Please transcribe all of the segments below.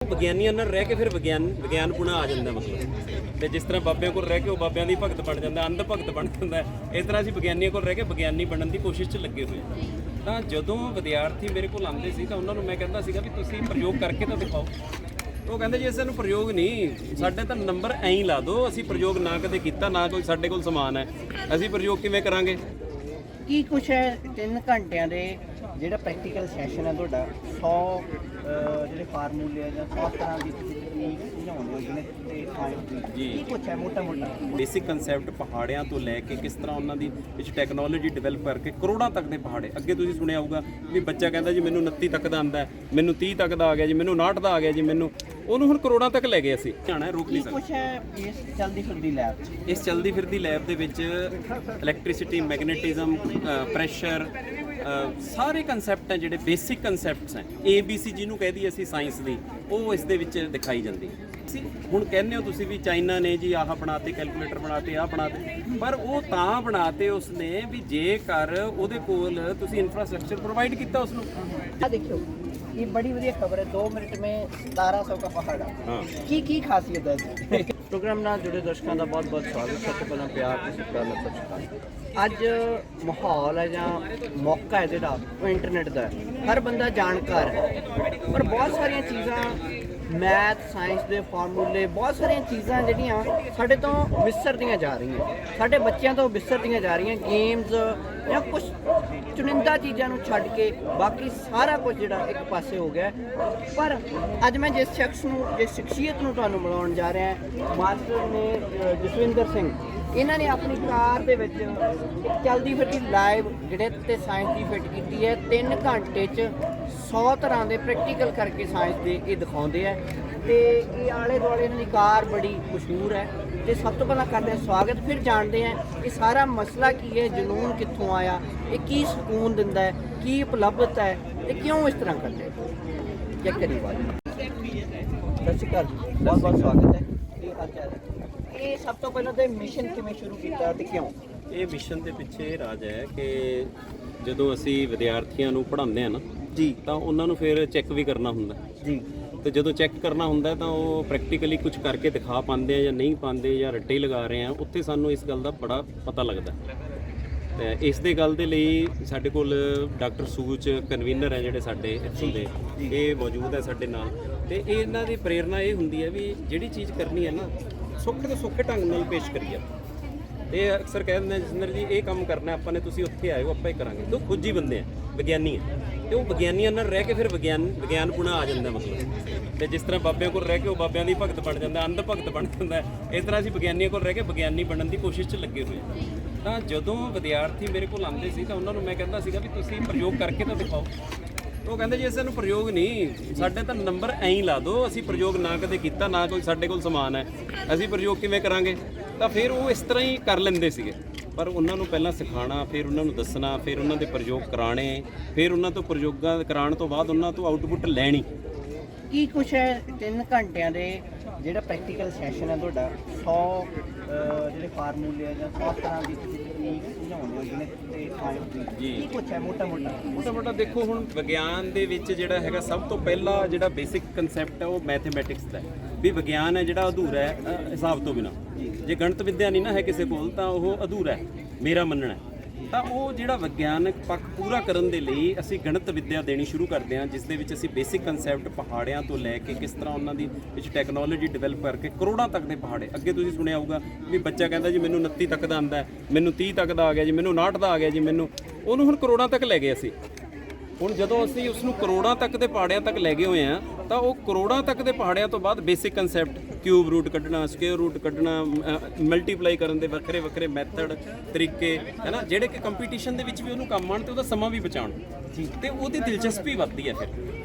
ਵਿਗਿਆਨੀਆਂ ਨਾਲ ਰਹਿ ਕੇ ਫਿਰ ਵਿਗਿਆਨਪੁਣਾ ਆ ਜਾਂਦਾ ਮਤਲਬ। ਤੇ ਜਿਸ ਤਰ੍ਹਾਂ ਬਾਬਿਆਂ ਕੋਲ ਰਹਿ ਕੇ ਉਹ ਬਾਬਿਆਂ ਦੀ ਭਗਤ ਬਣ ਜਾਂਦਾ, ਅੰਧ ਭਗਤ ਬਣ ਜਾਂਦਾ, ਇਸ ਤਰ੍ਹਾਂ ਅਸੀਂ ਵਿਗਿਆਨੀਆਂ ਕੋਲ ਰਹਿ ਕੇ ਵਿਗਿਆਨੀ ਬਣਨ ਦੀ ਕੋਸ਼ਿਸ਼ 'ਚ ਲੱਗੇ ਹੋਏ ਹਾਂ। ਤਾਂ ਜਦੋਂ ਵਿਦਿਆਰਥੀ ਮੇਰੇ ਕੋਲ ਆਉਂਦੇ ਸੀ ਤਾਂ ਉਹਨਾਂ ਨੂੰ ਮੈਂ ਕਹਿੰਦਾ ਸੀਗਾ ਵੀ ਤੁਸੀਂ ਪ੍ਰਯੋਗ ਕਰਕੇ ਤਾਂ ਦਿਖਾਓ। ਉਹ ਕਹਿੰਦੇ ਜੀ ਅਸੀਂ ਨੂੰ ਪ੍ਰਯੋਗ ਨਹੀਂ, ਸਾਡੇ ਤਾਂ ਨੰਬਰ ਐਂ ਹੀ ਲਾ ਦਿਓ, ਅਸੀਂ ਪ੍ਰਯੋਗ ਨਾ ਕਦੇ ਕੀਤਾ, ਨਾ ਕੋਈ ਸਾਡੇ ਕੋਲ ਸਮਾਨ ਹੈ, ਅਸੀਂ ਪ੍ਰਯੋਗ ਕਿਵੇਂ ਕਰਾਂਗੇ। ਕੀ ਕੁਛ ਹੈ 3 ਘੰਟਿਆਂ ਦੇ ਜਿਹੜਾ ਪ੍ਰੈਕਟੀਕਲ ਸੈਸ਼ਨ ਹੈ ਤੁਹਾਡਾ 100 ਜਿਹੜੇ ਫਾਰਮੂਲੇ ਆ ਜਾਂ 100 ਤਰ੍ਹਾਂ ਦੀ ਤਕਨੀਕ ਸਮਝਾਉਂਦੇ ਹੋ ਜਿਹਨੇ ਤੇ ਸਾਇੰਸ ਦੀ ਕੀ ਕੁਛ ਹੈ ਮੋਟਾ ਬੇਸਿਕ ਕਨਸੈਪਟ ਪਹਾੜਿਆਂ ਤੋਂ ਲੈ ਕੇ ਕਿਸ ਤਰ੍ਹਾਂ ਉਹਨਾਂ ਦੀ ਵਿੱਚ ਟੈਕਨੋਲੋਜੀ ਡਿਵੈਲਪ ਕਰਕੇ ਕਰੋੜਾਂ ਤੱਕ ਦੇ ਪਹਾੜੇ। ਅੱਗੇ ਤੁਸੀਂ ਸੁਣਿਆ ਹੋਊਗਾ ਵੀ ਬੱਚਾ ਕਹਿੰਦਾ ਜੀ ਮੈਨੂੰ 29 ਤੱਕ ਦਾ ਆਉਂਦਾ, ਮੈਨੂੰ 30 ਤੱਕ ਦਾ ਆ ਗਿਆ ਜੀ, ਮੈਨੂੰ 59 ਦਾ ਆ ਗਿਆ ਜੀ, ਮੈਨੂੰ ਉਹਨੂੰ ਹੁਣ ਕਰੋੜਾਂ ਤੱਕ ਲੈ ਗਏ ਅਸੀਂ। ਜਾਣਾ ਰੋਕ ਨਹੀਂ ਸਕਦੇ। ਕੁਛ ਹੈ ਇਸ ਚਲਦੀ ਫਿਰਦੀ ਲੈਬ 'ਚ ਇਸ ਚਲਦੀ ਫਿਰਦੀ ਲੈਬ ਦੇ ਵਿੱਚ ਇਲੈਕਟ੍ਰਿਸਿਟੀ, ਮੈਗਨੇਟਿਜ਼ਮ, ਪ੍ਰੈਸ਼ਰ, ਸਾਰੇ ਕਨਸੈਪਟ ਹੈ ਜਿਹੜੇ ਬੇਸਿਕ ਕਨਸੈਪਟਸ ਹੈ, ABC ਜਿਹਨੂੰ ਕਹਿ ਦਈਏ ਅਸੀਂ ਸਾਇੰਸ ਦੀ, ਉਹ ਇਸ ਦੇ ਵਿੱਚ ਦਿਖਾਈ ਜਾਂਦੀ। ਅਸੀਂ ਹੁਣ ਕਹਿੰਦੇ ਹੋ ਤੁਸੀਂ ਵੀ ਚਾਈਨਾ ਨੇ ਜੀ ਆਹ ਬਣਾਤੇ, ਕੈਲਕੂਲੇਟਰ ਬਣਾਤੇ, ਆਹ ਬਣਾਤੇ, ਪਰ ਉਹ ਤਾਂ ਬਣਾਤੇ ਉਸਨੇ ਵੀ ਜੇਕਰ ਉਹਦੇ ਕੋਲ ਤੁਸੀਂ ਇਨਫਰਾਸਟ੍ਰਕਚਰ ਪ੍ਰੋਵਾਈਡ ਕੀਤਾ ਉਸਨੂੰ। ਆ ਦੇਖਿਓ ये बड़ी बढ़िया खबर है, 2 मिनट में 1700 का पहाड़। हाँ। की खासियत है इसकी? प्रोग्राम ਨਾਲ ਜੁੜੇ ਦਰਸ਼ਕਾਂ ਦਾ ਬਹੁਤ-ਬਹੁਤ ਸਵਾਗਤ। ਸਭ ਤੋਂ ਪਹਿਲਾਂ ਪਿਆਰ ਤੇ ਸਤਿਕਾਰ ਨਾਲ ਸਤਿ ਸ਼੍ਰੀ ਅਕਾਲ। ਅੱਜ ਮਾਹੌਲ ਹੈ ਜਾਂ ਮੌਕਾ ਹੈ ਜਿਹੜਾ ਉਹ ਇੰਟਰਨੈਟ ਦਾ ਹੈ। ਹਰ ਬੰਦਾ ਜਾਣਕਾਰ ਹੈ, ਪਰ ਬਹੁਤ ਸਾਰੀਆਂ ਚੀਜ਼ਾਂ ਮੈਥ ਸਾਇੰਸ ਦੇ ਫਾਰਮੂਲੇ, ਬਹੁਤ ਸਾਰੀਆਂ ਚੀਜ਼ਾਂ ਜਿਹੜੀਆਂ ਸਾਡੇ ਤੋਂ ਵਿਸਰਦੀਆਂ ਜਾ ਰਹੀਆਂ, ਸਾਡੇ ਬੱਚਿਆਂ ਤੋਂ ਵਿਸਰਦੀਆਂ ਜਾ ਰਹੀਆਂ। ਗੇਮਸ ਜਾਂ ਕੁਝ ਚੁਣਿੰਦਾ ਚੀਜ਼ਾਂ ਨੂੰ ਛੱਡ ਕੇ ਬਾਕੀ ਸਾਰਾ ਕੁਝ ਜਿਹੜਾ ਇੱਕ ਪਾਸੇ ਹੋ ਗਿਆ। ਪਰ ਅੱਜ ਮੈਂ ਜਿਸ ਸ਼ਖਸੀਅਤ ਨੂੰ ਤੁਹਾਨੂੰ ਮਿਲਾਉਣ ਜਾ ਰਿਹਾ, ਮਾਸਟਰ ਨੇ ਜਸਵਿੰਦਰ ਸਿੰਘ। ਇਹਨਾਂ ਨੇ ਆਪਣੀ ਕਾਰ ਦੇ ਵਿੱਚ ਚਲਦੀ ਫਿਰਦੀ ਲਾਈਵ ਜਿਹੜੇ ਤੇ ਸਾਇੰਸ ਦੀ ਫਿੱਟ ਕੀਤੀ ਹੈ। 3 ਘੰਟੇ 'ਚ 100 ਤਰ੍ਹਾਂ ਦੇ ਪ੍ਰੈਕਟੀਕਲ ਕਰਕੇ ਸਾਇੰਸ ਦੇ ਇਹ ਦਿਖਾਉਂਦੇ ਆ। ਤੇ ਇਹ ਆਲੇ ਦੁਆਲੇ ਇਹਨਾਂ ਦੀ ਕਾਰ ਬੜੀ ਮਸ਼ਹੂਰ ਹੈ। ਤੇ ਸਭ ਤੋਂ ਪਹਿਲਾਂ ਕਰਦੇ ਹਾਂ ਸਵਾਗਤ, ਫਿਰ ਜਾਣਦੇ ਹਾਂ ਇਹ ਸਾਰਾ ਮਸਲਾ ਕੀ ਹੈ, ਜਨੂਨ ਕਿੱਥੋਂ ਆਇਆ, ਇਹ ਕੀ ਸਕੂਨ ਦਿੰਦਾ ਹੈ, ਕੀ ਉਪਲਬਧਤਾ ਹੈ ਤੇ ਕਿਉਂ ਇਸ ਤਰ੍ਹਾਂ ਕਰਦੇ। ਚੈੱਕ ਕਰੀ ਬਾਤ। ਸਤਿ ਸ਼੍ਰੀ ਅਕਾਲ ਜੀ, ਬਹੁਤ ਬਹੁਤ ਸਵਾਗਤ ਹੈ। ਕੀ ਹਾਲ ਚਾਲ ਹੈ? ਇਹ ਸਭ ਤੋਂ ਪਹਿਲਾਂ ਤਾਂ ਮਿਸ਼ਨ ਕਿਵੇਂ ਸ਼ੁਰੂ ਕੀਤਾ ਤੇ ਕਿਉਂ? ਇਹ ਮਿਸ਼ਨ ਦੇ ਪਿੱਛੇ ਰਾਜ ਹੈ ਕਿ ਜਦੋਂ ਅਸੀਂ ਵਿਦਿਆਰਥੀਆਂ ਨੂੰ ਪੜ੍ਹਾਉਂਦੇ ਆ ਨਾ ਜੀ, ਤਾਂ ਉਹਨਾਂ ਨੂੰ ਫਿਰ ਚੈੱਕ ਵੀ ਕਰਨਾ ਹੁੰਦਾ ਜੀ। ਤੇ ਜਦੋਂ ਚੈੱਕ ਕਰਨਾ ਹੁੰਦਾ ਤਾਂ ਉਹ ਪ੍ਰੈਕਟੀਕਲੀ ਕੁਝ ਕਰਕੇ ਦਿਖਾ ਪਾਉਂਦੇ ਆ ਜਾਂ ਨਹੀਂ ਪਾਉਂਦੇ ਜਾਂ ਰੱਟੇ ਹੀ ਲਗਾ ਰਹੇ ਆ, ਉੱਥੇ ਸਾਨੂੰ ਇਸ ਗੱਲ ਦਾ ਬੜਾ ਪਤਾ ਲੱਗਦਾ। ਤੇ ਇਸ ਦੇ ਗੱਲ ਦੇ ਲਈ ਸਾਡੇ ਕੋਲ ਡਾਕਟਰ ਸੂਚ ਕਨਵੀਨਰ ਹੈ ਜਿਹੜੇ ਸਾਡੇ ਇੱਥੋਂ ਦੇ, ਇਹ ਮੌਜੂਦ ਹੈ ਸਾਡੇ ਨਾਲ। ਤੇ ਇਹਨਾਂ ਦੀ ਪ੍ਰੇਰਨਾ ਇਹ ਹੁੰਦੀ ਹੈ ਵੀ ਜਿਹੜੀ ਚੀਜ਼ ਕਰਨੀ ਹੈ ਨਾ ਸੌਖੇ ਤੋਂ ਸੌਖੇ ਢੰਗ ਨਾਲ ਪੇਸ਼ ਕਰੀਏ। ਤੇ ਅਕਸਰ ਕਹਿ ਦਿੰਦੇ ਜਸਵਿੰਦਰ ਜੀ ਇਹ ਕੰਮ ਕਰਨਾ ਆਪਾਂ ਨੇ, ਤੁਸੀਂ ਉੱਥੇ ਆਇਓ ਆਪਾਂ ਹੀ ਕਰਾਂਗੇ। ਤੇ ਉਹ ਖੁਦ ਹੀ ਬੰਦੇ ਆ, ਵਿਗਿਆਨੀ ਆ, ਤੇ ਉਹ ਵਿਗਿਆਨੀਆਂ ਨਾਲ ਰਹਿ ਕੇ ਫਿਰ ਵਿਗਿਆਨਪੁਣਾ ਆ ਜਾਂਦਾ ਮਤਲਬ। ਤੇ ਜਿਸ ਤਰ੍ਹਾਂ ਬਾਬਿਆਂ ਕੋਲ ਰਹਿ ਕੇ ਉਹ ਬਾਬਿਆਂ ਦੀ ਭਗਤ ਬਣ ਜਾਂਦਾ, ਅੰਧ ਭਗਤ ਬਣ ਜਾਂਦਾ, ਇਸ ਤਰ੍ਹਾਂ ਅਸੀਂ ਵਿਗਿਆਨੀਆਂ ਕੋਲ ਰਹਿ ਕੇ ਵਿਗਿਆਨੀ ਬਣਨ ਦੀ ਕੋਸ਼ਿਸ਼ 'ਚ ਲੱਗੇ ਹੋਏ ਹਾਂ। ਤਾਂ ਜਦੋਂ ਵਿਦਿਆਰਥੀ ਮੇਰੇ ਕੋਲ ਆਉਂਦੇ ਸੀ ਤਾਂ ਉਹਨਾਂ ਨੂੰ ਮੈਂ ਕਹਿੰਦਾ ਸੀਗਾ ਵੀ ਤੁਸੀਂ ਪ੍ਰਯੋਗ ਕਰਕੇ ਤਾਂ ਦਿਖਾਓ। ਉਹ ਕਹਿੰਦੇ ਜੀ ਅਸੀਂ ਨੂੰ ਪ੍ਰਯੋਗ ਨਹੀਂ, ਸਾਡੇ ਤਾਂ ਨੰਬਰ ਐਂ ਹੀ ਲਾ ਦਿਓ, ਅਸੀਂ ਪ੍ਰਯੋਗ ਨਾ ਕਦੇ ਕੀਤਾ, ਨਾ ਕੋਈ ਸਾਡੇ ਕੋਲ ਸਮਾਨ ਹੈ, ਅਸੀਂ ਪ੍ਰਯੋਗ ਕਿਵੇਂ ਕਰਾਂਗੇ। ਤਾਂ ਫਿਰ ਉਹ ਇਸ ਤਰ੍ਹਾਂ ਹੀ ਕਰ ਲੈਂਦੇ ਸੀਗੇ। ਪਰ ਉਹਨਾਂ ਨੂੰ ਪਹਿਲਾਂ ਸਿਖਾਉਣਾ, ਫਿਰ ਉਹਨਾਂ ਨੂੰ ਦੱਸਣਾ, ਫਿਰ ਉਹਨਾਂ ਦੇ ਪ੍ਰਯੋਗ ਕਰਾਉਣੇ, ਫਿਰ ਉਹਨਾਂ ਤੋਂ ਪ੍ਰਯੋਗਾਂ ਕਰਾਉਣ ਤੋਂ ਬਾਅਦ ਉਹਨਾਂ ਤੋਂ ਆਊਟਪੁੱਟ ਲੈਣੀ। ਕੀ ਕੁਛ ਹੈ 3 ਘੰਟਿਆਂ ਦੇ ਜਿਹੜਾ ਪ੍ਰੈਕਟੀਕਲ ਸੈਸ਼ਨ ਹੈ ਤੁਹਾਡਾ 100 ਜਿਹੜੇ ਫਾਰਮੂਲੇ ਆ ਜਾਂ 100 ਤਰ੍ਹਾਂ ਦੀ ਤਕਨੀਕ ਸਮਝਾਉਂਦੇ ਹੋ ਜਿਹਨੇ ਤੇ ਸਾਇੰਸ ਦੀ ਕੀ ਕੁਛ ਹੈ ਮੋਟਾ ਦੇਖੋ ਹੁਣ ਵਿਗਿਆਨ ਦੇ ਵਿੱਚ ਜਿਹੜਾ ਹੈਗਾ ਸਭ ਤੋਂ ਪਹਿਲਾ ਜਿਹੜਾ ਬੇਸਿਕ ਕਨਸੈਪਟ ਹੈ ਉਹ ਮੈਥਮੈਟਿਕਸ ਦਾ ਹੈ। ਵੀ ਵਿਗਿਆਨ ਹੈ ਜਿਹੜਾ ਅਧੂਰਾ ਹੈ ਹਿਸਾਬ ਤੋਂ ਬਿਨਾਂ। ਜੇ ਗਣਿਤ ਵਿੱਦਿਆ ਨਹੀਂ ਨਾ ਹੈ ਕਿਸੇ ਕੋਲ ਤਾਂ ਉਹ ਅਧੂਰਾ ਹੈ, ਮੇਰਾ ਮੰਨਣਾ ਹੈ। ਤਾਂ ਉਹ ਜਿਹੜਾ ਵਿਗਿਆਨਕ ਪੱਖ ਪੂਰਾ ਕਰਨ ਦੇ ਲਈ ਅਸੀਂ ਗਣਿਤ ਵਿੱਦਿਆ ਦੇਣੀ ਸ਼ੁਰੂ ਕਰਦੇ ਹਾਂ, ਜਿਸ ਦੇ ਵਿੱਚ ਅਸੀਂ ਬੇਸਿਕ ਕਨਸੈਪਟ ਪਹਾੜਿਆਂ ਤੋਂ ਲੈ ਕੇ ਕਿਸ ਤਰ੍ਹਾਂ ਉਹਨਾਂ ਦੀ ਵਿੱਚ ਟੈਕਨੋਲੋਜੀ ਡਿਵੈਲਪ ਕਰਕੇ ਕਰੋੜਾਂ ਤੱਕ ਦੇ ਪਹਾੜੇ। ਅੱਗੇ ਤੁਸੀਂ ਸੁਣਿਆ ਹੋਊਗਾ ਵੀ ਬੱਚਾ ਕਹਿੰਦਾ ਜੀ ਮੈਨੂੰ 29 ਤੱਕ ਦਾ ਆਉਂਦਾ, ਮੈਨੂੰ 30 ਤੱਕ ਦਾ ਆ ਗਿਆ ਜੀ, ਮੈਨੂੰ 59 ਦਾ ਆ ਗਿਆ ਜੀ, ਮੈਨੂੰ ਉਹਨੂੰ ਹੁਣ ਕਰੋੜਾਂ ਤੱਕ ਲੈ ਗਏ ਅਸੀਂ। ਹੁਣ ਜਦੋਂ ਅਸੀਂ ਉਸ ਨੂੰ ਕਰੋੜਾਂ ਤੱਕ ਦੇ ਪਹਾੜਿਆਂ ਤੱਕ ਲੈ ਗਏ ਹੋਏ ਆ ਤਾਂ ਉਹ ਕਰੋੜਾਂ ਤੱਕ ਦੇ ਪਹਾੜਿਆਂ ਤੋਂ ਬਾਅਦ ਬੇਸਿਕ ਕਨਸੈਪਟ ਕਿਊਬ ਰੂਟ ਕੱਢਣਾ, ਸਕੁਅਰ ਰੂਟ ਕੱਢਣਾ, ਮਲਟੀਪਲਾਈ ਕਰਨ ਦੇ ਵੱਖਰੇ ਵੱਖਰੇ ਮੈਥਡ ਤਰੀਕੇ ਹੈ ਨਾ, ਜਿਹੜੇ ਕਿ ਕੰਪੀਟੀਸ਼ਨ ਦੇ ਵਿੱਚ ਵੀ ਉਹਨੂੰ ਕੰਮ ਆਉਣ ਤੇ ਉਹਦਾ ਸਮਾਂ ਵੀ ਬਚਾਉਣ ਤੇ ਉਹਦੀ ਦਿਲਚਸਪੀ ਵੱਧਦੀ ਹੈ।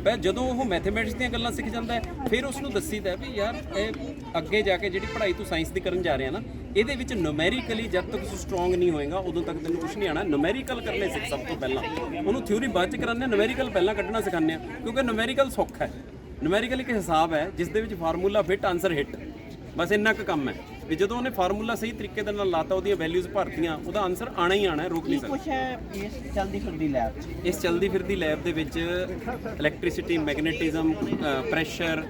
ਫਿਰ ਜਦੋਂ ਉਹ ਮੈਥਮੈਟਿਕਸ ਦੀਆਂ ਗੱਲਾਂ ਸਿੱਖ ਜਾਂਦਾ ਹੈ ਫਿਰ ਉਸ ਨੂੰ ਦੱਸੀਦਾ ਵੀ ਯਾਰ ਇਹ ਅੱਗੇ ਜਾ ਕੇ ਜਿਹੜੀ ਪੜ੍ਹਾਈ ਤੂੰ ਸਾਇੰਸ ਦੀ ਕਰਨ ਜਾ ਰਿਹਾ ਨਾ, ਇਹਦੇ ਵਿੱਚ ਨੂਮੈਰੀਕਲੀ ਜਦ ਤੱਕ ਤੂੰ ਸਟਰੋਂਗ ਨਹੀਂ ਹੋਏਗਾ ਉਦੋਂ ਤੱਕ ਤੈਨੂੰ ਕੁਝ ਨਹੀਂ ਆਣਾ। ਨੂਮੈਰੀਕਲ ਕਰਨੇ ਸਿੱਖ ਸਭ ਤੋਂ ਪਹਿਲਾਂ, ਉਹਨੂੰ ਥਿਊਰੀ ਬਾਅਦ ਚ ਕਰਾਉਂਦੇ, ਨੂਮੈਰੀਕਲ ਪਹਿਲਾਂ ਕੱਢਣਾ ਸਿਖਾਉਂਦੇ ਆ, ਕਿਉਂਕਿ ਨੂਮੈਰੀਕਲ ਸੌਖਾ ਹੈ। ਨੂਮੈਰੀਕਲ ਇੱਕ ਹਿਸਾਬ ਹੈ ਜਿਸ ਦੇ ਵਿੱਚ ਫਾਰਮੂਲਾ ਫਿੱਟ, ਆਨਸਰ ਹਿੱਟ, ਬਸ ਇੰਨਾ ਕੁ ਕੰਮ ਹੈ। ਵੀ ਜਦੋਂ ਉਹਨੇ ਫਾਰਮੂਲਾ ਸਹੀ ਤਰੀਕੇ ਦੇ ਨਾਲ ਲਾਤਾ, ਉਹਦੀਆਂ ਵੈਲਿਊਜ਼ ਭਰਤੀਆਂ, ਉਹਦਾ ਆਨਸਰ ਆਣਾ ਹੀ ਆਣਾ, ਰੋਕ ਨਹੀਂ ਸਕਦਾ। ਕੁਛ ਹੈ ਇਸ ਚਲਦੀ ਫਿਰਦੀ ਲੈਬ 'ਚ? ਇਸ ਚਲਦੀ ਫਿਰਦੀ ਲੈਬ ਦੇ ਵਿੱਚ ਇਲੈਕਟ੍ਰਿਸਿਟੀ, ਮੈਗਨੇਟਿਜ਼ਮ, ਪ੍ਰੈਸ਼ਰ,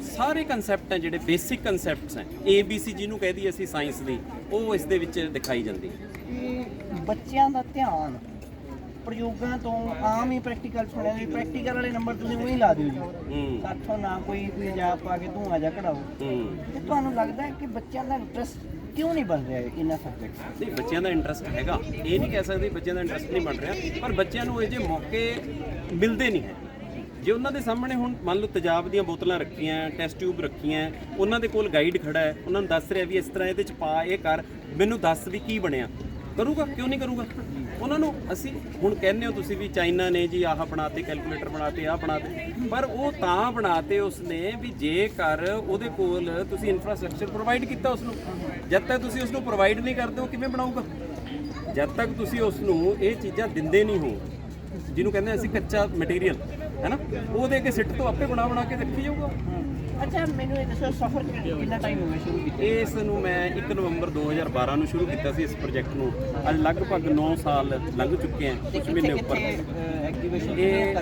ਸਾਰੇ ਕਨਸੈਪਟ ਹੈ ਜਿਹੜੇ ਬੇਸਿਕ ਕਨਸੈਪਟਸ ਹੈ ABC ਜਿਹਨੂੰ ਕਹਿ ਦਈਏ ਅਸੀਂ ਸਾਇੰਸ ਦੀ, ਉਹ ਇਸ ਦੇ ਵਿੱਚ ਦਿਖਾਈ ਜਾਂਦੀ ਹੈ। ਕਿ ਬੱਚਿਆਂ ਦਾ ਧਿਆਨ ਪ੍ਰਯੋਗਾਂ ਤੋਂ ਆਮ ਹੀ ਪ੍ਰੈਕਟੀਕਲ ਸੁਣਿਆ ਜੀ, ਪ੍ਰੈਕਟੀਕਲ ਵਾਲੇ ਨੰਬਰ ਤੁਸੀਂ ਉਹੀ ਲਾ ਦਿਓ ਜੀ, ਸਾਥੋਂ ਨਾ ਕੋਈ ਪੰਜਾਬ ਪਾ ਕੇ ਤੂੰ ਆ ਜਾ ਕਢਾਓ। ਤੇ ਤੁਹਾਨੂੰ ਲੱਗਦਾ ਹੈ ਕਿ ਬੱਚਿਆਂ ਦਾ ਇੰਟਰਸਟ ਕਿਉਂ ਨਹੀਂ ਬਣ ਰਿਹਾ ਇਹਨਾਂ ਸਬਜੈਕਟਸ? ਨਹੀਂ, ਬੱਚਿਆਂ ਦਾ ਇੰਟਰਸਟ ਹੈਗਾ, ਇਹ ਨਹੀਂ ਕਹਿ ਸਕਦੇ ਬੱਚਿਆਂ ਦਾ ਇੰਟਰਸਟ ਨਹੀਂ ਬਣ ਰਿਹਾ, ਪਰ ਬੱਚਿਆਂ ਨੂੰ ਇਹ ਜਿਹੇ ਮੌਕੇ ਮਿਲਦੇ ਨਹੀਂ ਹੈ। ਜੇ ਉਹਨਾਂ ਦੇ ਸਾਹਮਣੇ ਹੁਣ ਮੰਨ ਲਓ ਤੇਜ਼ਾਬ ਦੀਆਂ ਬੋਤਲਾਂ ਰੱਖੀਆਂ, ਟੈਸਟ ਟਿਊਬ ਰੱਖੀਆਂ, ਉਹਨਾਂ ਦੇ ਕੋਲ ਗਾਈਡ ਖੜਾ ਹੈ, ਉਹਨਾਂ ਨੂੰ ਦੱਸ ਰਿਹਾ ਵੀ ਇਸ ਤਰ੍ਹਾਂ ਇਹਦੇ ਚ ਪਾ, ਇਹ ਕਰ, ਮੈਨੂੰ ਦੱਸ ਵੀ ਕੀ ਬਣਿਆ, ਕਰੂਗਾ? ਕਿਉਂ ਨਹੀਂ ਕਰੂਗਾ? ਉਹਨਾਂ ਨੂੰ ਅਸੀਂ ਹੁਣ ਕਹਿੰਦੇ ਹੋ ਤੁਸੀਂ ਵੀ ਚਾਈਨਾ ਨੇ ਜੀ ਆਹ ਬਣਾਤੇ, ਕੈਲਕੂਲੇਟਰ ਬਣਾਤੇ, ਆਹ ਬਣਾਤੇ, ਪਰ ਉਹ ਤਾਂ ਬਣਾਤੇ ਉਸਨੇ ਵੀ ਜੇਕਰ ਉਹਦੇ ਕੋਲ ਤੁਸੀਂ ਇਨਫਰਾਸਟ੍ਰਕਚਰ ਪ੍ਰੋਵਾਈਡ ਕੀਤਾ ਉਸਨੂੰ। ਜਦ ਤੱਕ ਤੁਸੀਂ ਉਸਨੂੰ ਪ੍ਰੋਵਾਈਡ ਨਹੀਂ ਕਰਦੇ ਹੋ ਕਿਵੇਂ ਬਣਾਊਗਾ? ਜਦ ਤੱਕ ਤੁਸੀਂ ਉਸਨੂੰ ਇਹ ਚੀਜ਼ਾਂ ਦਿੰਦੇ ਨਹੀਂ ਹੋ, ਜਿਹਨੂੰ ਕਹਿੰਦੇ ਅਸੀਂ ਕੱਚਾ ਮਟੀਰੀਅਲ ਹੈ ਨਾ, ਉਹ ਦੇ ਕੇ ਸਿੱਟ ਤੋਂ ਆਪੇ ਬਣਾ ਕੇ ਰੱਖੀ ਜਾਊਗਾ। ਅੱਛਾ, ਮੈਨੂੰ ਇਹ ਦੱਸੋ ਸਫ਼ਰ ਕਿੰਨਾ ਟਾਈਮ ਹੋ ਗਿਆ ਸ਼ੁਰੂ ਕੀਤਾ? ਇਸ ਨੂੰ ਮੈਂ 1 ਨਵੰਬਰ 2012 ਨੂੰ ਸ਼ੁਰੂ ਕੀਤਾ ਸੀ ਇਸ ਪ੍ਰੋਜੈਕਟ ਨੂੰ। ਅੱਜ ਲਗਭਗ 9 ਸਾਲ ਲੰਘ ਚੁੱਕੇ ਆ, ਕੁਝ ਮਹੀਨੇ ਉੱਪਰ। ਐਗਜ਼ੀਬਿਸ਼ਨ ਇਹ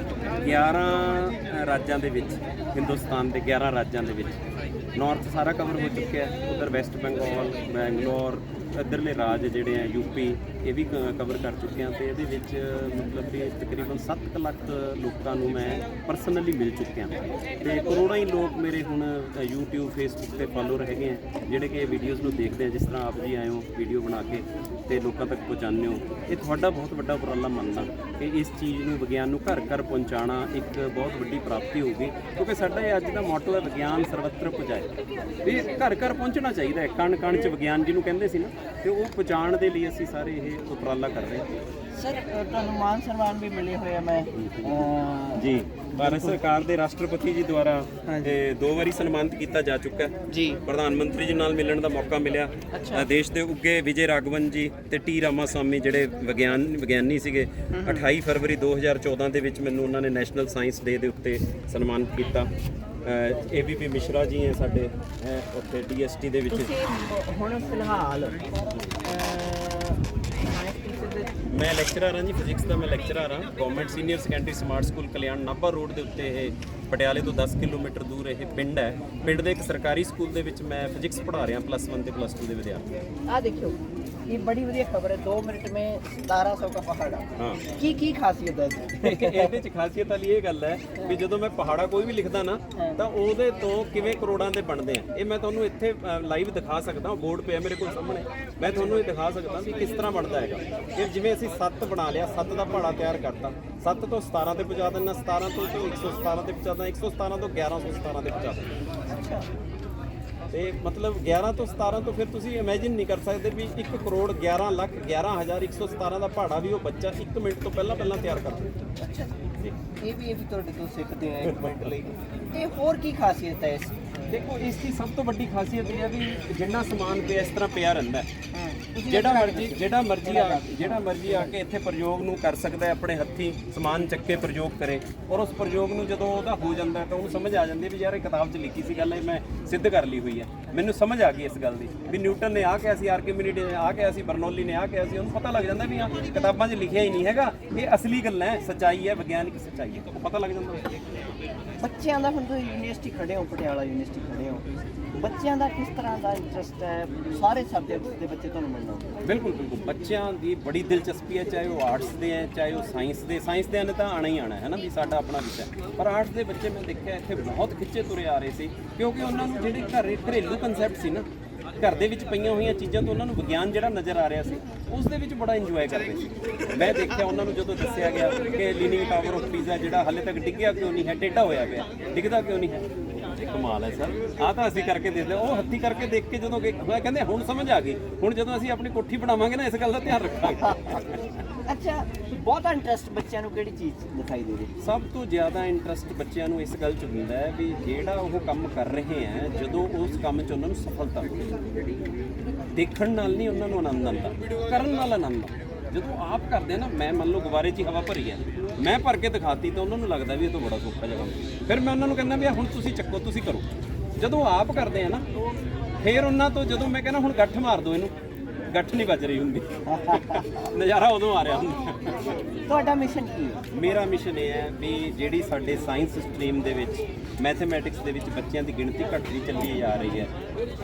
11 ਰਾਜਾਂ ਦੇ ਵਿੱਚ, ਹਿੰਦੁਸਤਾਨ ਦੇ 11 ਰਾਜਾਂ ਦੇ ਵਿੱਚ ਨਾਰਥ ਸਾਰਾ ਕਵਰ ਹੋ ਚੁੱਕਿਆ ਹੈ, ਉਧਰ ਵੈਸਟ ਬੰਗਾਲ, ਬੈਂਗਲੌਰ, ਇੱਧਰਲੇ ਰਾਜ ਜਿਹੜੇ ਆ ਯੂਪੀ, ਇਹ ਵੀ ਕਵਰ ਕਰ ਚੁੱਕੇ ਹਾਂ। ਤੇ ਇਹਦੇ ਵਿੱਚ ਮਤਲਬ ਕਿ ਤਕਰੀਬਨ 7 ਲੱਖ ਲੋਕਾਂ ਨੂੰ ਮੈਂ ਪਰਸਨਲੀ ਮਿਲ ਚੁੱਕਿਆ ਤੇ ਕਰੋੜਾਂ ਹੀ ਲੋਕ ਮੇਰੇ ਹੁਣ YouTube Facebook ਤੇ ਫਾਲੋਅਰ ਹੈਗੇ ਆ, ਜਿਹੜੇ ਕਿ ਇਹ ਵੀਡੀਓਜ਼ ਨੂੰ ਦੇਖਦੇ ਆ। ਜਿਸ ਤਰ੍ਹਾਂ ਆਪ ਜੀ ਆਏ ਹੋ ਵੀਡੀਓ ਬਣਾ ਕੇ ਤੇ ਲੋਕਾਂ ਤੱਕ ਪਹੁੰਚਾਉਂਦੇ ਹੋ, ਇਹ ਤੁਹਾਡਾ ਬਹੁਤ ਵੱਡਾ ਉਪਰਾਲਾ ਮੰਨਦਾ ਕਿ ਇਸ ਚੀਜ਼ ਨੂੰ, ਵਿਗਿਆਨ ਨੂੰ ਘਰ ਘਰ ਪਹੁੰਚਾਉਣਾ ਇੱਕ ਬਹੁਤ ਵੱਡੀ ਪ੍ਰਾਪਤੀ ਹੋਊਗੀ, ਕਿਉਂਕਿ ਸਾਡਾ ਇਹ ਅੱਜ ਦਾ ਮੋਟੋ ਹੈ ਵਿਗਿਆਨ ਸਰਵੱਤਰ ਪਹੁੰਚਾਏ। ਵੀ ਘਰ ਘਰ ਪਹੁੰਚਣਾ ਚਾਹੀਦਾ ਹੈ, ਕਣ ਕਣ 'ਚ ਵਿਗਿਆਨ ਜਿਹਨੂੰ ਕਹਿੰਦੇ ਸੀ ਨਾ, ਤੇ ਉਹ ਪਹੁੰਚਾਉਣ ਦੇ ਲਈ ਅਸੀਂ ਸਾਰੇ ਇਹ ਉਪਰਾਲਾ ਕਰ ਰਹੇ ਹਾਂ। ਸਰ ਤੁਹਾਨੂੰ ਮਾਨ ਸਨਮਾਨ ਵੀ ਮਿਲੇ ਹੋਏ ਆ ਮੈਂ ਜੀ, ਭਾਰਤ ਸਰਕਾਰ ਦੇ ਰਾਸ਼ਟਰਪਤੀ ਜੀ ਦੁਆਰਾ 2 ਵਾਰੀ ਸਨਮਾਨਿਤ ਕੀਤਾ ਜਾ ਚੁੱਕਾ ਹੈ ਜੀ। ਪ੍ਰਧਾਨ ਮੰਤਰੀ ਜੀ ਨਾਲ ਮਿਲਣ ਦਾ ਮੌਕਾ ਮਿਲਿਆ। ਦੇਸ਼ ਦੇ ਉੱਗੇ ਵਿਜੇ ਰਾਘਵਨ ਜੀ ਤੇ ਟੀ ਰਾਮਾਸਵਾਮੀ ਜਿਹੜੇ ਵਿਗਿਆਨੀ ਸੀਗੇ, 28 ਫਰਵਰੀ 2014 ਦੇ ਵਿੱਚ ਮੈਨੂੰ ਉਹਨਾਂ ਨੇ ਨੈਸ਼ਨਲ ਸਾਇੰਸ ਡੇ ਦੇ ਉੱਤੇ ਸਨਮਾਨਿਤ ਕੀਤਾ। ABP ਮਿਸ਼ਰਾ ਜੀ ਹੈ ਸਾਡੇ ਉੱਥੇ DST ਦੇ ਵਿੱਚ। ਤੁਸੀਂ ਹੁਣ ਫਿਲਹਾਲ ਮੈਂ ਲੈਕਚਰਰ ਹਾਂ ਜੀ, ਫਿਜ਼ਿਕਸ ਦਾ ਮੈਂ ਲੈਕਚਰਰ ਹਾਂ। Government senior secondary smart school Kalyan Nabha road ਦੇ ਉੱਤੇ, ਇਹ ਪਟਿਆਲੇ ਤੋਂ 10 ਕਿਲੋਮੀਟਰ ਦੂਰ ਇਹ ਪਿੰਡ ਹੈ। ਪਿੰਡ ਦੇ ਇੱਕ ਸਰਕਾਰੀ ਸਕੂਲ ਦੇ ਵਿੱਚ ਮੈਂ ਫਿਜ਼ਿਕਸ ਪੜ੍ਹਾ ਰਿਹਾ, +1 ਤੇ +2 ਦੇ ਵਿਦਿਆਰਥੀ। ਆ देखियो, ये बड़ी बढ़िया खबर है। 2 मिनट में 1700 का पहाड़। हाँ, की खासियत है ਇਹਦੇ ਚ ਖਾਸੀਅਤ ਵਾਲੀ ਇਹ ਗੱਲ ਹੈ ਵੀ ਜਦੋਂ ਮੈਂ ਪਹਾੜਾ ਕੋਈ ਵੀ ਲਿਖਦਾ ਨਾ ਤਾਂ ਉਹਦੇ ਤੋਂ ਕਿਵੇਂ ਕਰੋੜਾਂ ਦੇ ਬਣਦੇ ਆ, ਇਹ ਮੈਂ ਤੁਹਾਨੂੰ ਇੱਥੇ ਲਾਈਵ ਦਿਖਾ ਸਕਦਾ। ਬੋਰਡ ਪਿਆ ਮੇਰੇ ਕੋਲ ਸਾਹਮਣੇ, ਮੈਂ ਤੁਹਾਨੂੰ ਇਹ ਦਿਖਾ ਸਕਦਾ ਵੀ ਕਿਸ ਤਰ੍ਹਾਂ ਬਣਦਾ ਹੈਗਾ। ਇਹ ਜਿਵੇਂ ਅਸੀਂ 7 ਬਣਾ ਲਿਆ, 7 ਦਾ ਪਹਾੜਾ ਤਿਆਰ ਕਰਤਾ, 7 ਤੋਂ 17 ਤੇ ਪਹੁੰਚਾ ਦਿੰਦਾ, 17 ਤੋਂ 117 ਤੇ ਪਹੁੰਚਾ ਦਿੰਦਾ, 117 ਤੋਂ 1117 ਤੇ ਪਹੁੰਚਾ ਦਿੰਦਾ। ਤੇ ਮਤਲਬ 11 ਤੋਂ 17 ਤੋਂ ਫਿਰ ਤੁਸੀਂ ਇਮੇਜਿਨ ਨਹੀਂ ਕਰ ਸਕਦੇ ਵੀ 1 ਕਰੋੜ 11 ਲੱਖ 11,117 ਦਾ ਪਹਾੜਾ ਵੀ ਉਹ ਬੱਚਾ 1 ਮਿੰਟ ਤੋਂ ਪਹਿਲਾਂ ਤਿਆਰ ਕਰ ਦਿੰਦਾ। ਅੱਛਾ ਜੀ, ਇਹ ਵੀ ਤੁਹਾਡੇ ਤੋਂ ਸਿੱਖਦੇ ਆ 1 ਮਿੰਟ ਲਈ। ਤੇ ਹੋਰ ਕੀ ਖਾਸੀਅਤ ਹੈ ਇਸ? ਦੇਖੋ, ਇਸ ਦੀ ਸਭ ਤੋਂ ਵੱਡੀ ਖਾਸੀਅਤ ਇਹ ਹੈ ਵੀ ਜਿੰਨਾ ਸਮਾਨ ਪਿਆ ਇਸ ਤਰ੍ਹਾਂ ਪਿਆ ਰਹਿੰਦਾ ਹੈ। ਜਿਹੜਾ ਮਰਜ਼ੀ ਆ ਕੇ ਇੱਥੇ ਪ੍ਰਯੋਗ ਨੂੰ ਕਰ ਸਕਦਾ ਹੈ, ਆਪਣੇ ਹੱਥੀਂ ਸਮਾਨ ਚੱਕੇ ਪ੍ਰਯੋਗ ਕਰੇ, ਔਰ ਉਸ ਪ੍ਰਯੋਗ ਨੂੰ ਜਦੋਂ ਉਹਦਾ ਹੋ ਜਾਂਦਾ ਤਾਂ ਉਹਨੂੰ ਸਮਝ ਆ ਜਾਂਦੀ ਵੀ ਯਾਰ ਇਹ ਕਿਤਾਬ 'ਚ ਲਿਖੀ ਸੀ ਗੱਲ, ਇਹ ਮੈਂ ਸਿੱਧ ਕਰ ਲਈ ਹੋਈ ਹੈ। ਮੈਨੂੰ ਸਮਝ ਆ ਗਈ ਇਸ ਗੱਲ ਦੀ ਵੀ ਨਿਊਟਨ ਨੇ ਆਹ ਕਿਹਾ ਸੀ, ਆਰਕੀਮੀਡੀਜ਼ ਨੇ ਆਹ ਕਿਹਾ ਸੀ, ਬਰਨੌਲੀ ਨੇ ਆਹ ਕਿਹਾ ਸੀ। ਉਹਨੂੰ ਪਤਾ ਲੱਗ ਜਾਂਦਾ ਵੀ ਹਾਂ ਕਿਤਾਬਾਂ 'ਚ ਲਿਖਿਆ ਹੀ ਨਹੀਂ ਹੈਗਾ, ਇਹ ਅਸਲੀ ਗੱਲਾਂ ਹੈ, ਸੱਚਾਈ ਹੈ, ਵਿਗਿਆਨਿਕ ਸੱਚਾਈ ਹੈ, ਉਹ ਪਤਾ ਲੱਗ ਜਾਂਦਾ। ਬੱਚਿਆਂ ਦਾ ਹੁਣ ਤੁਸੀਂ ਯੂਨੀਵਰਸਿਟੀ ਖੜੇ ਹੋ, ਪਟਿਆਲਾ ਯੂਨੀਵਰਸਿਟੀ ਖੜੇ ਹੋ, ਬੱਚਿਆਂ ਦਾ ਕਿਸ ਤਰ੍ਹਾਂ ਦਾ ਇੰਟਰਸਟ ਹੈ? ਸਾਰੇ ਸਬਜੈਕਟਸ ਦੇ ਬੱਚੇ ਤੁਹਾਨੂੰ ਮਿਲਣਾ। ਬਿਲਕੁਲ ਬੱਚਿਆਂ ਦੀ ਬੜੀ ਦਿਲਚਸਪੀ ਹੈ, ਚਾਹੇ ਉਹ ਆਰਟਸ ਦੇ ਹੈ, ਚਾਹੇ ਉਹ ਸਾਇੰਸ ਦੇ ਨੇ ਤਾਂ ਆਣਾ ਹੀ ਆਣਾ ਹੈ ਨਾ ਵੀ ਸਾਡਾ ਆਪਣਾ ਵਿਸ਼ਾ। ਪਰ ਆਰਟਸ ਦੇ ਬੱਚੇ ਮੈਂ ਦੇਖਿਆ ਇੱਥੇ ਬਹੁਤ ਖਿੱਚੇ ਤੁਰੇ ਆ ਰਹੇ ਸੀ, ਕਿਉਂਕਿ ਉਹਨਾਂ ਨੂੰ ਜਿਹੜੇ ਘਰੇਲੂ ਕਨਸੈਪਟ ਸੀ ਨਾ, ਘਰ ਦੇ ਵਿੱਚ ਪਈਆਂ ਹੋਈਆਂ ਚੀਜ਼ਾਂ ਤੋਂ ਉਹਨਾਂ ਨੂੰ ਵਿਗਿਆਨ ਜਿਹੜਾ ਨਜ਼ਰ ਆ ਰਿਹਾ ਸੀ, ਉਸ ਦੇ ਵਿੱਚ ਬੜਾ ਇੰਜੋਏ ਕਰਦੇ ਸੀ। ਮੈਂ ਦੇਖਿਆ ਉਹਨਾਂ ਨੂੰ ਜਦੋਂ ਦੱਸਿਆ ਗਿਆ ਕਿ ਲੀਨਿੰਗ ਟਾਵਰ ਆਫ ਪੀਜ਼ਾ ਜਿਹੜਾ ਹਾਲੇ ਤੱਕ ਡਿੱਗਿਆ ਕਿਉਂ ਨਹੀਂ ਹੈ, ਟੇਢਾ ਹੋਇਆ ਪਿਆ, ਡਿੱਗਦਾ ਕਿਉਂ ਨਹੀਂ ਹੈ। ਇਹ ਕਮਾਲ ਹੈ ਸਰ, ਆਹ ਤਾਂ ਅਸੀਂ ਕਰਕੇ ਦੇਖਦੇ। ਉਹ ਹੱਥੀਂ ਕਰਕੇ ਦੇਖ ਕੇ ਜਦੋਂ ਕਹਿੰਦੇ ਹੁਣ ਸਮਝ ਆ ਗਈ, ਹੁਣ ਜਦੋਂ ਅਸੀਂ ਆਪਣੀ ਕੋਠੀ ਬਣਾਵਾਂਗੇ ਨਾ ਇਸ ਗੱਲ ਦਾ ਧਿਆਨ ਰੱਖਾਂਗੇ। ਅੱਛਾ, ਬਹੁਤਾ ਇੰਟਰਸਟ ਬੱਚਿਆਂ ਨੂੰ ਕਿਹੜੀ ਚੀਜ਼ ਦਿਖਾਈ ਦੇ ਰਹੀ? ਸਭ ਤੋਂ ਜ਼ਿਆਦਾ ਇੰਟਰਸਟ ਬੱਚਿਆਂ ਨੂੰ ਇਸ ਗੱਲ 'ਚ ਹੁੰਦਾ ਹੈ ਵੀ ਜਿਹੜਾ ਉਹ ਕੰਮ ਕਰ ਰਹੇ ਹੈ, ਜਦੋਂ ਉਸ ਕੰਮ 'ਚ ਉਹਨਾਂ ਨੂੰ ਸਫਲਤਾ ਮਿਲਦੀ, ਦੇਖਣ ਨਾਲ ਨਹੀਂ ਉਹਨਾਂ ਨੂੰ ਆਨੰਦ ਆਉਂਦਾ, ਕਰਨ ਨਾਲ ਆਨੰਦ ਆਉਂਦਾ। ਜਦੋਂ ਆਪ ਕਰਦੇ ਆ ਨਾ, ਮੈਂ ਮੰਨ ਲਓ ਗੁਬਾਰੇ 'ਚ ਹੀ ਹਵਾ ਭਰੀ ਹੈ, ਮੈਂ ਭਰ ਕੇ ਦਿਖਾਤੀ ਤਾਂ ਉਹਨਾਂ ਨੂੰ ਲੱਗਦਾ ਵੀ ਇਹ ਤਾਂ ਬੜਾ ਸੌਖਾ ਜਿਹਾ ਕੰਮ। ਫਿਰ ਮੈਂ ਉਹਨਾਂ ਨੂੰ ਕਹਿੰਦਾ ਵੀ ਹੁਣ ਤੁਸੀਂ ਚੱਕੋ, ਤੁਸੀਂ ਕਰੋ। ਜਦੋਂ ਆਪ ਕਰਦੇ ਆ ਨਾ, ਫਿਰ ਉਹਨਾਂ ਤੋਂ ਜਦੋਂ ਮੈਂ ਕਹਿੰਦਾ ਹੁਣ ਗੱਠ ਮਾਰ ਦਿਓ ਇਹਨੂੰ, ਗੱਠ ਨਹੀਂ ਵੱਜ ਰਹੀ ਹੁੰਦੀ ਨਜ਼ਾਰਾ ਉਦੋਂ ਆ ਰਿਹਾ ਹੁੰਦਾ। ਤੁਹਾਡਾ ਮਿਸ਼ਨ ਕੀ ਹੈ? ਮੇਰਾ ਮਿਸ਼ਨ ਇਹ ਹੈ ਵੀ ਜਿਹੜੀ ਸਾਡੇ ਸਾਇੰਸ ਸਟਰੀਮ ਦੇ ਵਿੱਚ ਮੈਥਮੈਟਿਕਸ ਦੇ ਵਿੱਚ ਬੱਚਿਆਂ ਦੀ ਗਿਣਤੀ ਘਟਦੀ ਚੱਲੀ ਜਾ ਰਹੀ ਹੈ,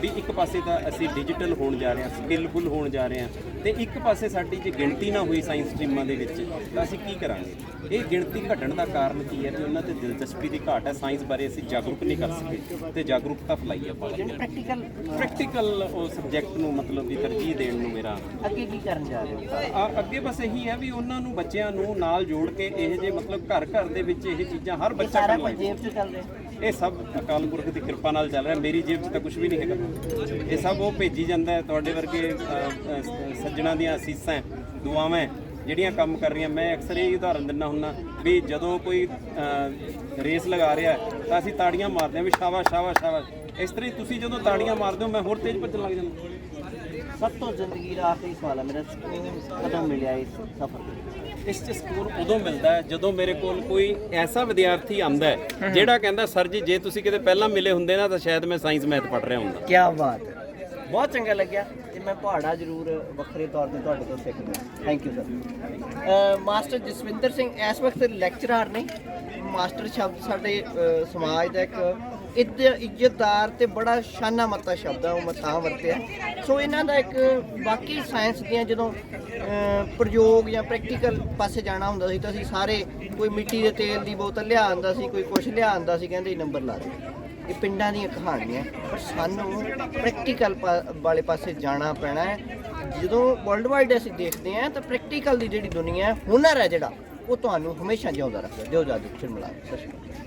ਵੀ ਇੱਕ ਪਾਸੇ ਤਾਂ ਅਸੀਂ ਡਿਜੀਟਲ ਹੋਣ ਜਾ ਰਹੇ ਹਾਂ, ਸਕਿੱਲਫੁਲ ਹੋਣ ਜਾ ਰਹੇ ਹਾਂ, ਤੇ ਇੱਕ ਪਾਸੇ ਸਾਡੀ ਜੇ ਗਿਣਤੀ ਨਾ ਹੋਈ ਸਾਇੰਸ ਸਟਰੀਮਾਂ ਦੇ ਵਿੱਚ ਤਾਂ ਅਸੀਂ ਕੀ ਕਰਾਂਗੇ। ਇਹ ਗਿਣਤੀ ਘਟਣ ਦਾ ਕਾਰਨ ਕੀ ਹੈ ਵੀ ਉਹਨਾਂ ਤੇ ਦਿਲਚਸਪੀ ਦੀ ਘਾਟ ਹੈ। ਸਾਇੰਸ ਬਾਰੇ ਅਸੀਂ ਜਾਗਰੂਕ ਨਹੀਂ ਕਰ ਸਕੇ ਤੇ ਜਾਗਰੂਕਤਾ ਫੈਲਾਈ ਆਪਾਂ ਪ੍ਰੈਕਟੀਕਲ ਉਹ ਸਬਜੈਕਟ ਨੂੰ ਮਤਲਬ ਵੀ ਤਰਜੀਹ ਦੇਣ ਨੂੰ ਮੇਰਾ ਅੱਗੇ ਕੀ ਕਰਨ ਜਾ ਰਹੇ ਹੋ? ਅੱਗੇ ਬਸ ਇਹੀ ਹੈ ਵੀ ਉਹਨਾਂ ਨੂੰ ਬੱਚਿਆਂ ਨੂੰ ਨਾਲ ਜੋੜ ਕੇ ਇਹ ਜੇ ਮਤਲਬ ਘਰ ਘਰ ਦੇ ਵਿੱਚ ਇਹ ਚੀਜ਼ਾਂ ਹਰ ਬੱਚਾ ਸਾਰਾ ਕਰਨ ਕੁਝ ਲੱਗ ਜੇਬ 'ਚ ਚੱਲ ਰਿਹਾ? ਇਹ ਸਭ ਅਕਾਲ ਪੁਰਖ ਦੀ ਕਿਰਪਾ ਨਾਲ ਚੱਲ ਰਿਹਾ। ਮੇਰੀ ਜੇਬ 'ਚ ਤਾਂ ਕੁਝ ਵੀ ਨਹੀਂ ਹੈਗਾ। ਇਹ ਸਭ ਉਹ ਭੇਜੀ ਜਾਂਦਾ ਹੈ ਤੁਹਾਡੇ ਵਰਗੇ ਸੱਜਣਾ ਦੀਆਂ ਅਸੀਸਾਂ ਦੁਆਵਾਂ ਜਿਹੜੀਆਂ ਕੰਮ ਕਰ ਰਹੀਆਂ। ਮੈਂ ਅਕਸਰ ਇਹ ਉਦਾਹਰਨ ਦਿੰਦਾ ਹੁੰਦਾ ਵੀ ਜਦੋਂ ਕੋਈ ਰੇਸ ਲਗਾ ਰਿਹਾ ਤਾਂ ਅਸੀਂ ਤਾੜੀਆਂ ਮਾਰਦੇ ਹਾਂ ਵੀ ਸ਼ਾਬਾਸ਼ ਸ਼ਾਬਾਸ਼ ਸ਼ਾਬਾਸ਼। ਇਸ ਤਰ੍ਹਾਂ ਹੀ ਤੁਸੀਂ ਜਦੋਂ ਤਾੜੀਆਂ ਮਾਰਦੇ ਹੋ ਮੈਂ ਹੋਰ ਤੇਜ਼ ਭੱਜਣ ਲੱਗ ਜਾਂਦਾ। ਸਭ ਤੋਂ ਜ਼ਿੰਦਗੀ ਦਾ ਆਖਰੀ ਸਵਾਲ ਹੈ ਮੇਰਾ, ਸਕੂਨ ਕਦੋਂ ਮਿਲਿਆ ਇਸ ਸਫ਼ਰ ਦੇ? ਇਸ 'ਚ ਸਕੂਨ ਉਦੋਂ ਮਿਲਦਾ ਹੈ ਜਦੋਂ ਮੇਰੇ ਕੋਲ ਕੋਈ ਐਸਾ ਵਿਦਿਆਰਥੀ ਆਉਂਦਾ ਹੈ ਜਿਹੜਾ ਕਹਿੰਦਾ ਸਰ ਜੀ ਜੇ ਤੁਸੀਂ ਕਿਤੇ ਪਹਿਲਾਂ ਮਿਲੇ ਹੁੰਦੇ ਨਾ ਤਾਂ ਸ਼ਾਇਦ ਮੈਂ ਸਾਇੰਸ ਮੈਥ ਪੜ੍ਹ ਰਿਹਾ ਹੁੰਦਾ। ਕੀ ਬਾਤ ਹੈ, ਬਹੁਤ ਚੰਗਾ ਲੱਗਿਆ ਤੇ ਮੈਂ ਪਹਾੜਾ ਜ਼ਰੂਰ ਵੱਖਰੇ ਤੌਰ ਤੇ ਤੁਹਾਡੇ ਤੋਂ ਸਿੱਖਦਾ। Thank you sir. Master Jaswinder Singh ਇਸ ਵਕਤ ਲੈਕਚਰਰ ਨੇ। ਮਾਸਟਰ ਸ਼ਬਦ ਸਾਡੇ ਸਮਾਜ ਦਾ ਇੱਕ ਇੱਜ਼ਤਦਾਰ ਤੇ ਬੜਾ ਸ਼ਾਨਾ ਮੱਤਾ ਸ਼ਬਦ ਹੈ, ਉਹ ਮੈਂ ਤਾਂ ਵਰਤਿਆ। ਸੋ ਇਹਨਾਂ ਦਾ ਇੱਕ ਬਾਕੀ ਸਾਇੰਸ ਦੀਆਂ ਜਦੋਂ ਪ੍ਰਯੋਗ ਜਾਂ ਪ੍ਰੈਕਟੀਕਲ ਪਾਸੇ ਜਾਣਾ ਹੁੰਦਾ ਸੀ ਤਾਂ ਅਸੀਂ ਸਾਰੇ ਕੋਈ ਮਿੱਟੀ ਦੇ ਤੇਲ ਦੀ ਬੋਤਲ ਲਿਆ ਆਉਂਦਾ ਸੀ, ਕੋਈ ਕੁਛ ਲਿਆ ਆਉਂਦਾ ਸੀ, ਕਹਿੰਦੇ ਨੰਬਰ ਲਾ ਦੇ। ਇਹ ਪਿੰਡਾਂ ਦੀਆਂ ਕਹਾਣੀਆਂ, ਪਰ ਸਾਨੂੰ ਪ੍ਰੈਕਟੀਕਲ ਵਾਲੇ ਪਾਸੇ ਜਾਣਾ ਪੈਣਾ ਹੈ। ਜਦੋਂ ਵਰਲਡ ਵਾਈਡ ਅਸੀਂ ਦੇਖਦੇ ਹਾਂ ਤਾਂ ਪ੍ਰੈਕਟੀਕਲ ਦੀ ਜਿਹੜੀ ਦੁਨੀਆ ਹੈ, ਹੁਨਰ ਹੈ ਜਿਹੜਾ, ਉਹ ਤੁਹਾਨੂੰ ਹਮੇਸ਼ਾ ਜਿਉਂਦਾ ਰੱਖਦਾ। ਦਿਓ ਜਾ ਫਿਰ ਮਿਲਾਂਗੇ। ਸਤਿ ਸ਼੍ਰੀ ਅਕਾਲ।